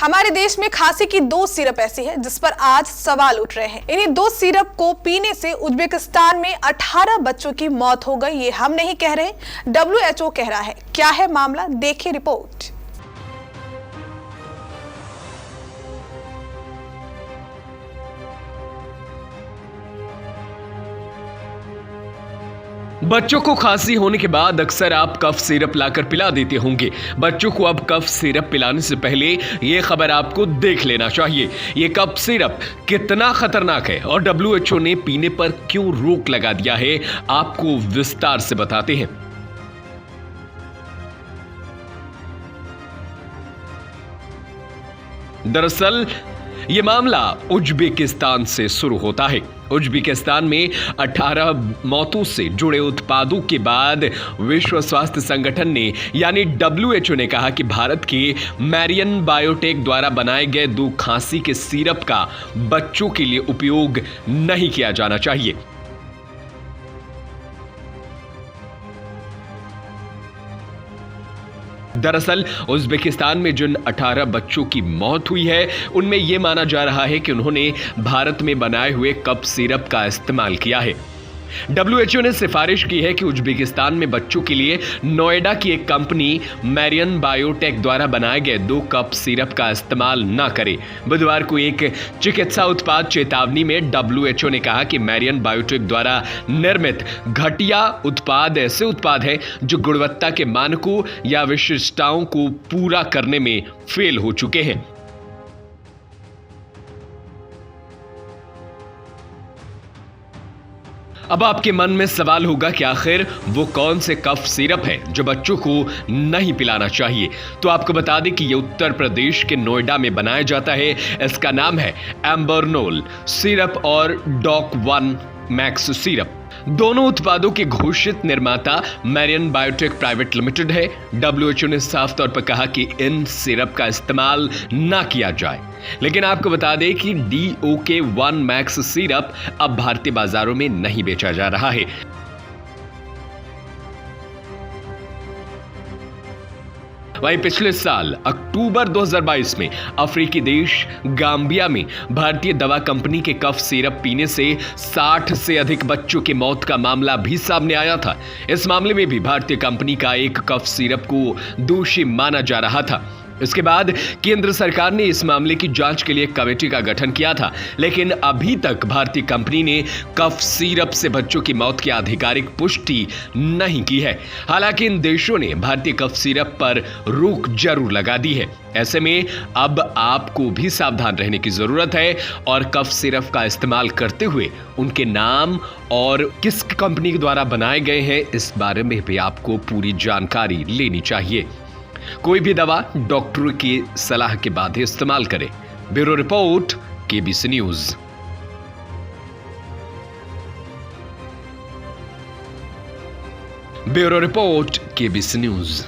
हमारे देश में खांसी की दो सिरप ऐसी है जिस पर आज सवाल उठ रहे हैं। इन्हीं दो सिरप को पीने से उज्बेकिस्तान में 18 बच्चों की मौत हो गई। ये हम नहीं कह रहे, WHO कह रहा है। क्या है मामला, देखिए रिपोर्ट। बच्चों को खांसी होने के बाद अक्सर आप कफ सिरप लाकर पिला देते होंगे। बच्चों को अब कफ सिरप पिलाने से पहले ये खबर आपको देख लेना चाहिए। ये कफ सिरप कितना खतरनाक है और WHO ने पीने पर क्यों रोक लगा दिया है, आपको विस्तार से बताते हैं। दरअसल ये मामला उज्बेकिस्तान से शुरू होता है। उज्बेकिस्तान में 18 मौतों से जुड़े उत्पादों के बाद विश्व स्वास्थ्य संगठन ने यानी WHO ने कहा कि भारत के मैरियन बायोटेक द्वारा बनाए गए दो खांसी के सिरप का बच्चों के लिए उपयोग नहीं किया जाना चाहिए। दरअसल उज्बेकिस्तान में जिन 18 बच्चों की मौत हुई है उनमें यह माना जा रहा है कि उन्होंने भारत में बनाए हुए कफ सिरप का इस्तेमाल किया है। WHO ने सिफारिश की है कि उज्बेकिस्तान में बच्चों के लिए नोएडा की एक कंपनी मैरियन बायोटेक द्वारा बनाए गए दो कप सिरप का इस्तेमाल न करे। बुधवार को एक चिकित्सा उत्पाद चेतावनी में WHO ने कहा कि मैरियन बायोटेक द्वारा निर्मित घटिया उत्पाद ऐसे उत्पाद हैं जो गुणवत्ता के मानकों या विशिष्टताओं को पूरा करने में फेल हो चुके हैं। अब आपके मन में सवाल होगा कि आखिर वो कौन से कफ सिरप है जो बच्चों को नहीं पिलाना चाहिए। तो आपको बता दें कि ये उत्तर प्रदेश के नोएडा में बनाया जाता है। इसका नाम है एम्बरनोल सिरप और डॉक 1 मैक्स सिरप। दोनों उत्पादों के घोषित निर्माता मैरियन बायोटेक प्राइवेट लिमिटेड है। WHO ने साफ तौर पर कहा कि इन सिरप का इस्तेमाल ना किया जाए, लेकिन आपको बता दें कि DOK 1 मैक्स सिरप अब भारतीय बाजारों में नहीं बेचा जा रहा है। वहीं पिछले साल अक्टूबर 2022 में अफ्रीकी देश गाम्बिया में भारतीय दवा कंपनी के कफ सिरप पीने से 60 से अधिक बच्चों की मौत का मामला भी सामने आया था। इस मामले में भी भारतीय कंपनी का एक कफ सिरप को दोषी माना जा रहा था। इसके बाद केंद्र सरकार ने इस मामले की जांच के लिए एक कमेटी का गठन किया था, लेकिन अभी तक भारतीय कंपनी ने कफ सिरप से बच्चों की मौत की आधिकारिक पुष्टि नहीं की है। हालांकि इन देशों ने भारतीय कफ सिरप पर रोक जरूर लगा दी है। ऐसे में अब आपको भी सावधान रहने की जरूरत है और कफ सिरप का इस्तेमाल करते हुए उनके नाम और किस कंपनी द्वारा बनाए गए हैं इस बारे में भी आपको पूरी जानकारी लेनी चाहिए। कोई भी दवा डॉक्टर की सलाह के बाद ही इस्तेमाल करें। Bureau report, KBC news. Bureau report, KBC news.